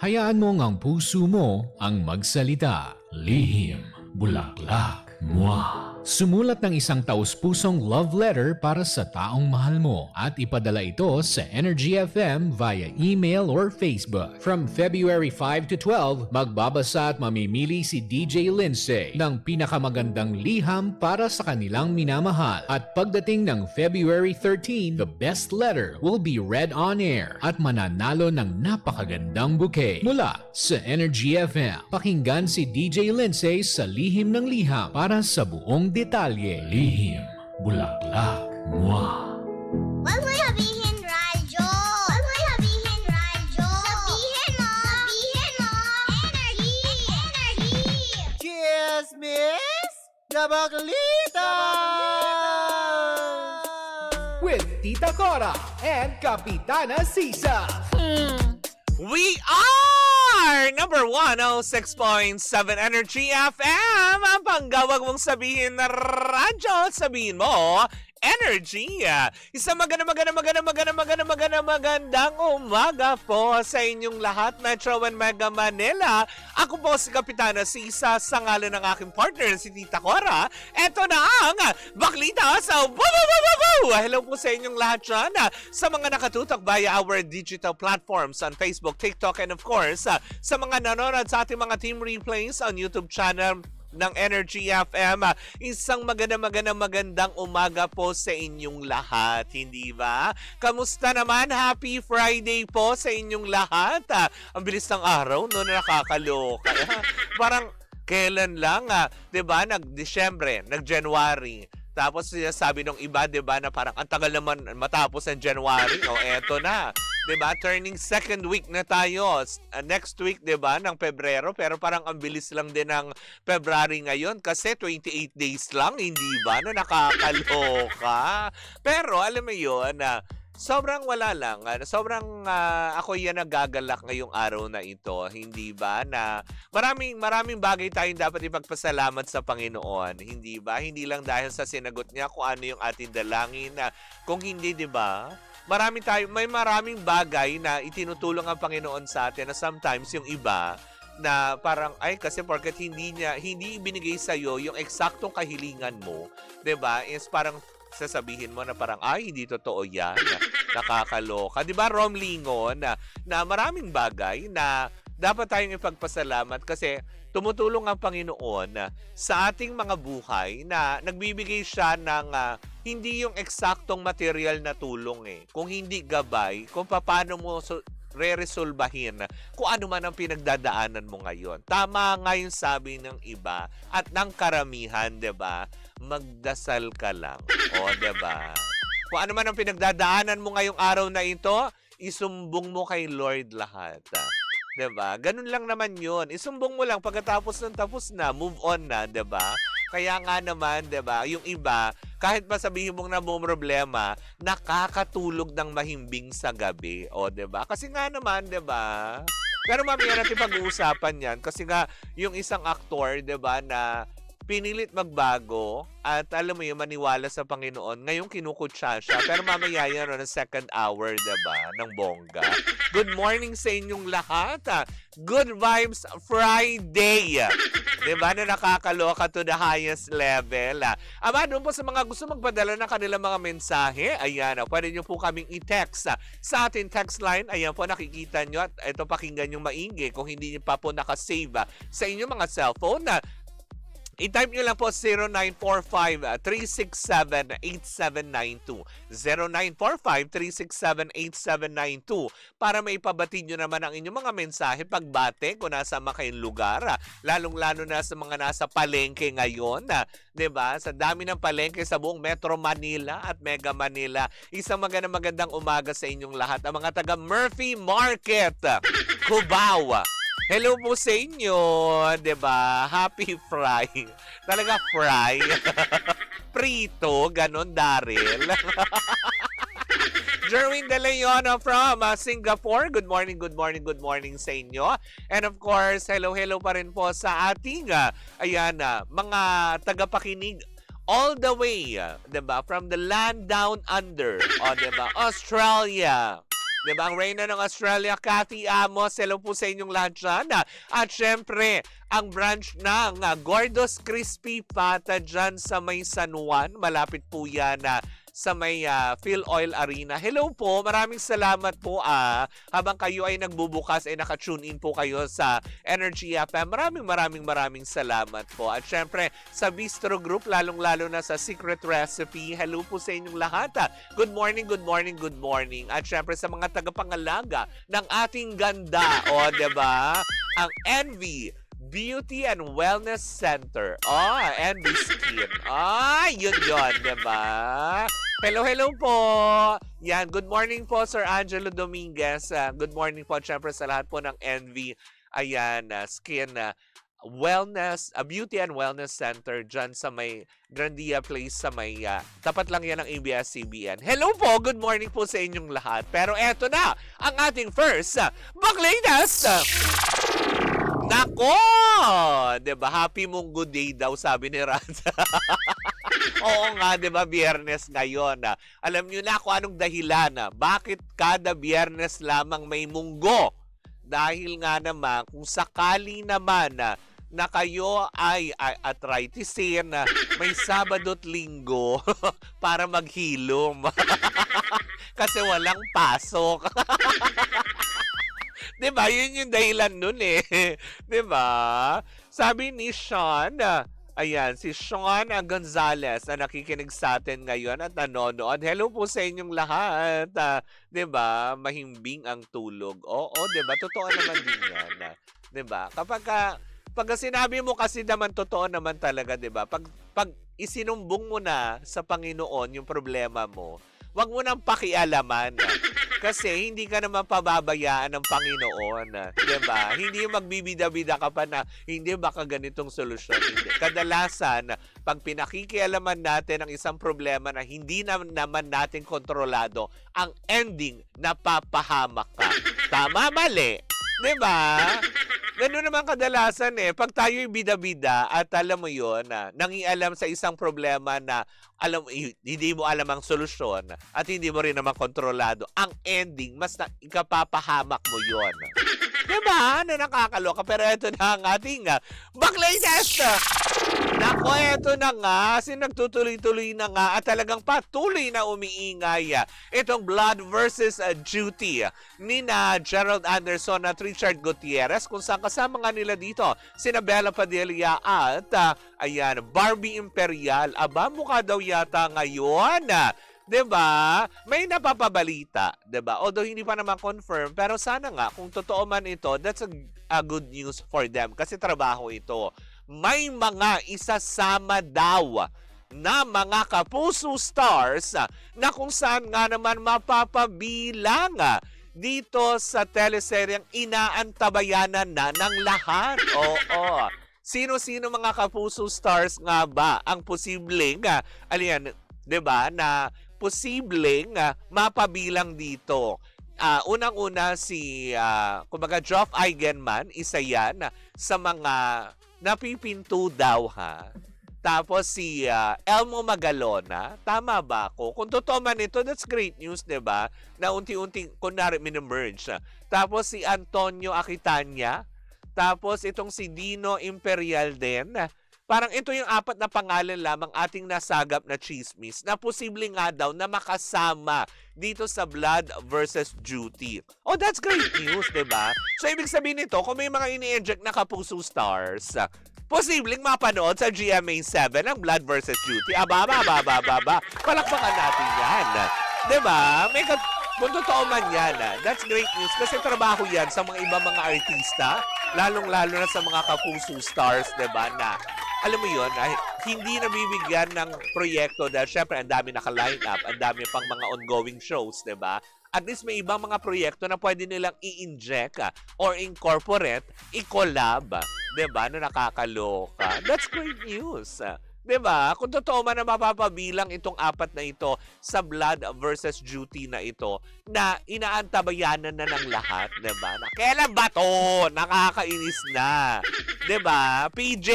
Hayaan mong ang puso mo ang magsalita. Lihim, bulaklak, mwah. Sumulat ng isang taus-pusong love letter para sa taong mahal mo at ipadala ito sa Energy FM via email or Facebook. From February 5 to 12, magbabasa at mamimili si DJ Lindsay ng pinakamagandang liham para sa kanilang minamahal. At pagdating ng February 13, the best letter will be read on air at mananalo ng napakagandang bouquet mula sa Energy FM. Pakinggan si DJ Lindsay sa Lihim ng Liham para sa buong detalye. Lihim, bulaklak, mwah. Wag mo sabihin radyo. Wag mo sabihin radyo. Sabihin mo. Sabihin mo. Energy. Energy. Cheers, miss! Gabaglita! With Tita Cora and Kapitana Sisa. We are number 106.7 Energy FM. Ang panggawag mong sabihin na radyo, sabihin mo, Energy. Isang magandang umaga po sa inyong lahat, Metro and Mega Manila. Ako po si Kapitana Sisa sa ngalan ng aking partner, si Tita Cora. Eto na ang Baklita sa Hello po sa inyong lahat dyan sa mga nakatutok via our digital platforms on Facebook, TikTok, and of course, sa mga nanonood sa ating mga team replays on YouTube channel ng Energy FM. Isang magandang umaga po sa inyong lahat, hindi ba? Kamusta naman? Happy Friday po sa inyong lahat. Ang bilis ng araw, no? Nakakaloka. Parang kailan lang, 'di ba? Nag-Disyembre, nag-January. Tapos sinasabi ng iba, 'di ba, na parang ang tagal naman matapos ang January. O eto na. 'Di ba? Turning second week na tayo. Next week, 'di ba, ng Pebrero, pero parang ang bilis lang din ng February ngayon kasi 28 days lang, hindi ba? No, nakakaloka. Pero alam mo 'yon, sobrang wala lang. Sobrang ako yan nagagalak ngayong araw na ito, hindi ba? Na maraming bagay tayong dapat ipagpasalamat sa Panginoon, hindi ba? Hindi lang dahil sa sinagot niya kung ano yung ating dalangin, kung hindi, 'di ba? May maraming bagay na itinutulong ang Panginoon sa atin na sometimes yung iba na parang ay kasi porket hindi ibinigay sa iyo yung eksaktong kahilingan mo, 'di ba? Is parang sasabihin mo na parang ay hindi totoo 'yan. Nakakaloka. 'Di ba, Rom Lingon, na maraming bagay na dapat tayong ipagpasalamat kasi tumutulong ang Panginoon sa ating mga buhay na nagbibigay siya ng hindi yung eksaktong material na tulong kung hindi gabay kung paano mo re-resolbahin kung ano man ang pinagdadaanan mo ngayon. Tama nga yung sabi ng iba at ng karamihan, 'di ba? Magdasal ka lang. O, 'di ba? Kung ano man ang pinagdadaanan mo ngayong araw na ito, isumbong mo kay Lord lahat. 'Di ba? Ganun lang naman 'yon. Isumbong mo lang pagkatapos ng tapos na, move on na, 'di ba? Kaya nga naman, 'di ba, yung iba, kahit pa sabihin mong problema, nakakatulog ng mahimbing sa gabi. O, 'di ba? Kasi nga naman, 'di ba? Pero mamaya natin pag-uusapan 'yan kasi nga yung isang aktor, 'di ba, na pinilit magbago at alam mo yung maniwala sa Panginoon. Ngayon kinukutsa siya. Pero mamaya yan ng second hour, diba? Ng bongga. Good morning sa inyong lahat. Good Vibes Friday. Diba? Na nakakaloka to the highest level. Aba, doon po sa mga gusto magpadala ng kanilang mga mensahe, ayan, pwede nyo po kaming i-text sa ating text line. Ayan po, nakikita nyo at ito pakinggan nyo maigi kung hindi nyo pa po nakasave sa inyong mga cellphone. I-type nyo lang po 0945-367-8792. 0945-367-8792 para maipabatid nyo naman ang inyong mga mensahe pagbate kung nasa kayong lugar. Lalong-lalo na sa mga nasa palengke ngayon. Diba? Sa dami ng palengke sa buong Metro Manila at Mega Manila. Isang magandang umaga sa inyong lahat. Ang mga taga Murphy Market, Cubao. Hello po sa inyo, 'di ba? Happy fry. Talaga fry. Prito, ganon, Daryl. Jerwin De Leon from Singapore. Good morning sa inyo. And of course, hello pa rin po sa ating mga tagapakinig all the way, 'di ba? From the land down under, 'di ba? Australia. Diba? Ang Reyna ng Australia, Cathy Amos, hello po sa inyong lahat dyan. At syempre, ang branch ng Gordos Crispy Pata dyan sa may San Juan. Malapit po yan sa may Phil Oil Arena. Hello po, maraming salamat po habang kayo ay nagbubukas ay nakatune in po kayo sa Energy FM. Maraming salamat po. At syempre sa Bistro Group, lalong-lalo na sa Secret Recipe, hello po sa inyong lahat. Good morning. At syempre sa mga tagapangalaga ng ating ganda, o diba? Ang Envy Beauty and Wellness Center. Envy Skin. Yun, diba? Hello po. Yan, good morning po, Sir Angelo Dominguez. Good morning po, syempre, sa lahat po ng Envy. Ayan, Skin Wellness, Beauty and Wellness Center dyan sa may Grandia Place sa may, tapat lang yan ng ABS-CBN. Hello po, good morning po sa inyong lahat. Pero eto na, ang ating first, Baklitas! Nako! Diba? Happy mong good day daw, sabi ni Raza. Oo nga, diba? Biyernes ngayon. Alam nyo na kung anong dahilan. Bakit kada biyernes lamang may munggo? Dahil nga naman, kung sakali naman na kayo ay arthritisin, may Sabado't Linggo para maghilom. Kasi walang pasok. Diba? Yun yung dahilan nun eh. Diba? Sabi ni Sean, ayan, si Sean Gonzalez na nakikinig sa atin ngayon at nanonood. Hello po sa inyong lahat. Diba? Mahimbing ang tulog. Oo, diba? Totoo naman din yan. Diba? Pag sinabi mo kasi naman, totoo naman talaga, diba? Pag isinumbong mo na sa Panginoon yung problema mo, wag mo nang pakialaman. Kasi hindi ka naman pababayaan ng Panginoon. Diba? Hindi magbibida-bida ka pa na hindi baka ganitong solusyon. Hindi. Kadalasan, pag pinakikialaman natin ang isang problema na hindi naman natin kontrolado, ang ending, napapahamak ka. Tama, mali. Diba? Ganun naman kadalasan eh. Pag tayo'y bida-bida at alam mo yun, nangialam sa isang problema na hindi mo alam ang solusyon at hindi mo rin naman kontrolado, ang ending, mas ikapapahamak mo yun. Diba? Na nakakaloka. Pero ito na ang ating Baklay Test! Nako, eto na nga. Nagtutuloy-tuloy na nga at talagang patuloy na umiingay itong Blood versus Duty ni Gerald Anderson at Richard Gutierrez, kung saan kasama nga nila dito sina Bella Padilla at ayan, Barbie Imperial. Aba, mukha daw yata ngayon. Diba? May napapabalita, diba? Although hindi pa naman confirm, pero sana nga, kung totoo man ito, that's a good news for them kasi trabaho ito. May mga isasama daw na mga kapuso stars na kung saan nga naman mapapabilang dito sa teleseryeng inaantabayanan na ng lahat. Oo. Sino-sino mga kapuso stars nga ba ang posibleng, diba, na posibleng mapabilang dito? Unang-una si, kumbaga, Geoff Eigenman, isa yan sa mga napipinto daw ha. Tapos si Elmo Magalona, tama ba ako? Kung totoo man ito, that's great news, diba? Na unti-unting, kunwari, minimerge. Tapos si Antonio Aquitania, tapos itong si Dino Imperial din. Parang ito yung apat na pangalan lamang ating nasagap na chismis na posible nga daw na makasama dito sa Blood versus Duty. Oh, that's great news, diba? So, ibig sabihin nito, kung may mga ini-inject na kapuso stars, posibleng mapanood sa GMA7 ang Blood versus Duty. Aba. Palakpakan natin yan. Diba? Kung totoo man yan, that's great news kasi trabaho yan sa mga ibang mga artista, lalong-lalo na sa mga kapuso stars, diba, na alam mo yun, hindi nabibigyan ng proyekto dahil syempre ang dami naka-line up, ang dami pang mga ongoing shows, diba? At least may ibang mga proyekto na pwede nilang i-inject or incorporate, i-collab, diba, na nakakaloka. That's great news. Diba? Kung totoo man na mapapabilang itong apat na ito sa Blood versus Duty na ito na inaantabayanan na ng lahat, diba? Na, kailan ba to? Nakakainis na. Diba? PJ,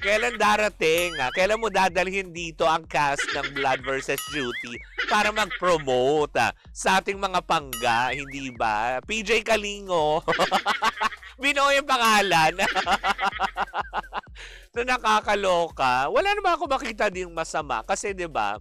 kailan darating? Kailan mo dadalhin dito ang cast ng Blood versus Duty para mag-promote sa ating mga pangga, hindi ba? PJ Kalingo. Binuo yung pangalan. Na nakakaloka. Wala naman ako makita din masama kasi 'di ba?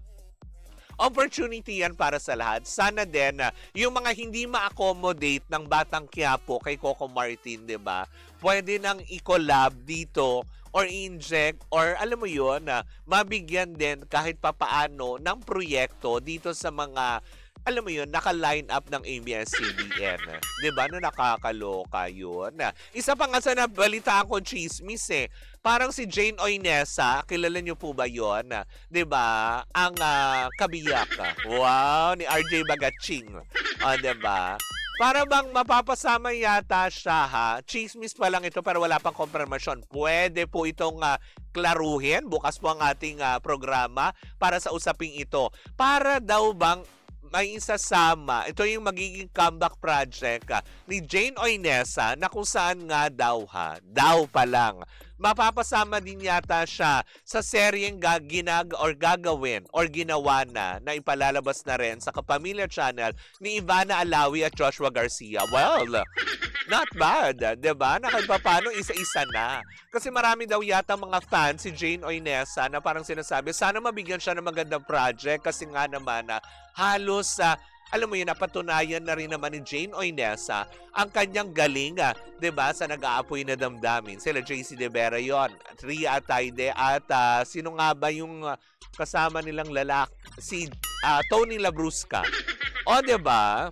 Opportunity yan para sa lahat. Sana din yung mga hindi ma-accommodate ng Batang Quiapo kay Coco Martin, 'di ba? Pwede nang i-collab dito or inject or alam mo yun, mabigyan din kahit papaano ng proyekto dito sa mga alam mo yun, naka-line up ng ABS-CBN. Diba? Na nakakaloka yun. Isa pa nga sa nabalitaan ko chismis Parang si Jane Oinesa, kilala niyo po ba yun? Diba? Ang kabiyak. Wow, ni RJ Bagaching. Diba? Para bang mapapasama yata siya ha? Chismis pa lang ito pero wala pang konfirmasyon. Pwede po itong klaruhin. Bukas po ang ating programa para sa usaping ito. Para daw bang may isasama, ito yung magiging comeback project ni Jane Oinesa na kung saan nga daw daw pa lang. Mapapasama din yata siya sa seryeng gagawin or ginawa na ipalalabas na rin sa Kapamilya Channel ni Ivana Alawi at Joshua Garcia. Well, not bad, diba? Na kahit paano isa-isa na. Kasi marami daw yata mga fans si Jane Oinesa na parang sinasabi, sana mabigyan siya ng magandang project kasi nga naman halos alam mo yun, napatunayan na rin naman ni Jane Oinesa ang kanyang galing, 'di ba, sa nag-aapoy na damdamin. Sila JC De Vera yon, Ria Ataide at sino nga ba yung kasama nilang lalaki? Si Tony Labrusca. O 'di ba?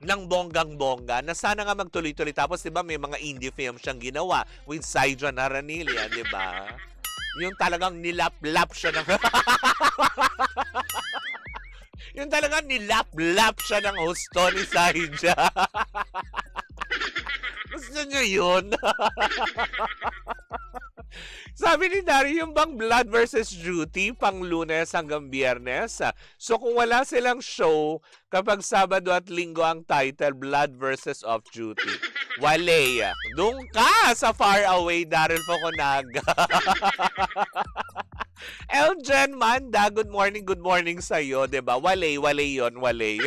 Ng bonggang-bongga na sana nga magtuloy-tuloy. Tapos 'di ba may mga indie film siyang ginawa with Saijon Aranilla, 'di ba? Yung talagang nilap-lap siya ng yung talagang nilap-lap siya ng husto ni Saija. Gusto niyo yun? Sabi ni Dari, yung bang Blood versus Duty pang Lunes hanggang Biyernes? So kung wala silang show, kapag Sabado at Linggo ang title, Blood versus Off Duty. Wale. Doon ka sa far away, Daryl Foconaga. Eljen Manda, good morning sa'yo, diba? Wale yun, wale.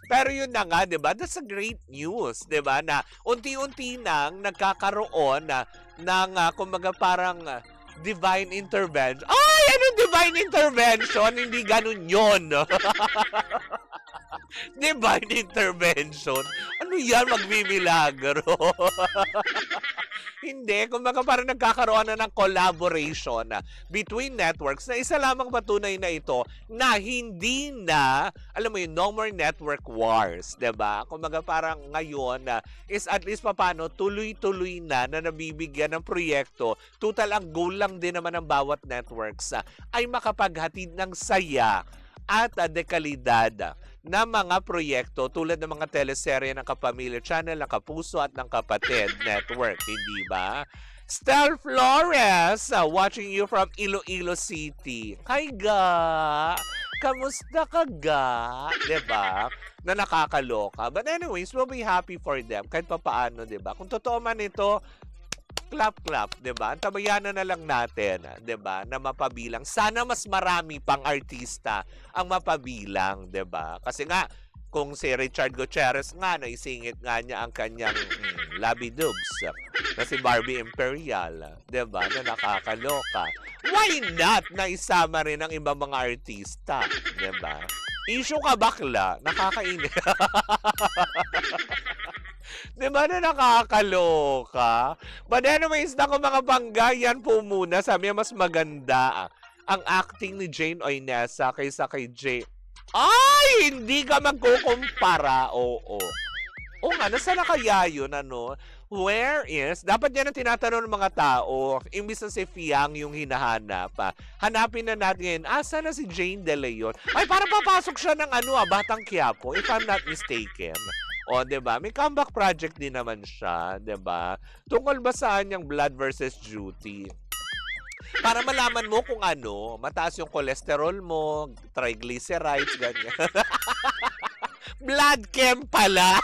Pero yun na nga, diba? That's a great news, diba? Na unti-unti nang nagkakaroon ng, kumbaga parang divine intervention. Ay, anong divine intervention? Hindi ganun yun. Divine intervention? Ano yan? Magmimilagro. Hindi, kumbaga parang nagkakaroon na ng collaboration between networks na isa lamang patunay na ito na hindi na, alam mo yun, no more network wars, diba? Kumbaga parang ngayon is at least papano tuloy-tuloy na nabibigyan ng proyekto. Total, ang goal lang din naman ng bawat networks ay makapaghatid ng saya at dekalidad na mga proyekto tulad ng mga teleserye ng Kapamilya Channel, ng Kapuso at ng Kapatid Network, hindi ba? Stel Flores, watching you from Iloilo City. Hi ga! Kamusta ka ga? Diba? Na nakakaloka. But anyways, we'll be happy for them kahit papaano, diba? Kung totoo man ito, clap, 'di ba? Tabayanan na lang natin, 'di ba? Na mapabilang. Sana mas marami pang artista ang mapabilang, 'di ba? Kasi nga kung si Richard Gutierrez nga naisingit nga niya ang kanyang labidubs na si Barbie Imperial, 'di ba? Na nakakaloka. Why not na isama rin ang ibang mga artista, 'di ba? Issue ka bakla, nakakainit. Diba na nakakaloka? But anyways, naku mga bangga, yan po muna. Sabi niya, mas maganda ang acting ni Jane Oinesa kaysa kay Jay. Ay! Hindi ka magkukumpara. Oo. Oo nga, nasa na kaya yun, ano? Where is? Dapat yan ang tinatanong ng mga tao. Imbis na si Fiang yung hinahanap. Hanapin na natin, asa na si Jane De Leon? Ay, parang papasok siya ng Batang Quiapo, if I'm not mistaken. O, 'di ba? May comeback project din naman siya, 'di ba? Tungkol ba saan yung Blood versus Duty? Para malaman mo kung mataas yung cholesterol mo, triglycerides, ganyan. Blood chem pala.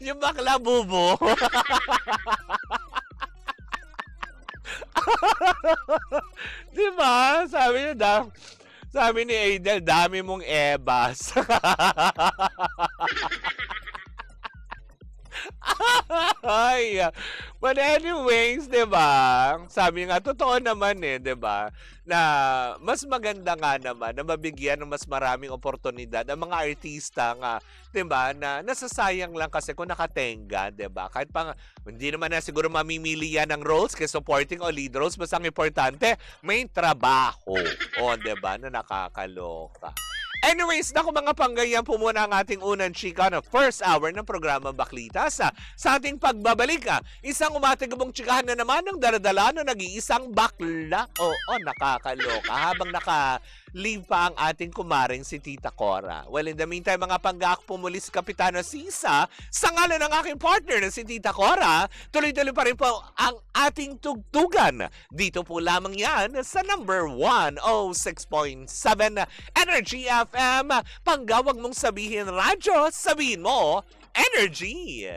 Yung bakla bubo. sabi ni Adel, dami mong ebas. Ay, but anyways, 'di ba? Sabi nga totoo naman 'di ba? Na mas maganda nga naman na mabigyan ng mas maraming oportunidad ang mga artista nga, 'di ba? Na nasasayang lang kasi kung nakatenga, 'di ba? Kahit pa hindi naman na siguro mamimili yan ng roles kay supporting o lead roles, basta ang importante may trabaho. O, 'di ba? Na nakakaloka. Anyways, naku mga panggayang po muna ang ating unang chika na first hour ng programa Baklita sa ating pagbabalik. Isang umatigabong chikahan na naman ng daradala na nag-iisang bakla. Oo, nakakaloka. Habang naka-leave pa ang ating kumaring si Tita Cora. Well, in the meantime, mga pangga, ako pumuli si Kapitana Sisa. Sa ngalan ng aking partner na si Tita Cora, tuloy-tuloy pa rin po ang ating tugtugan. Dito po lamang yan sa number 106.7 Energy FM. Panggawag mong sabihin radyo, sabihin mo energy.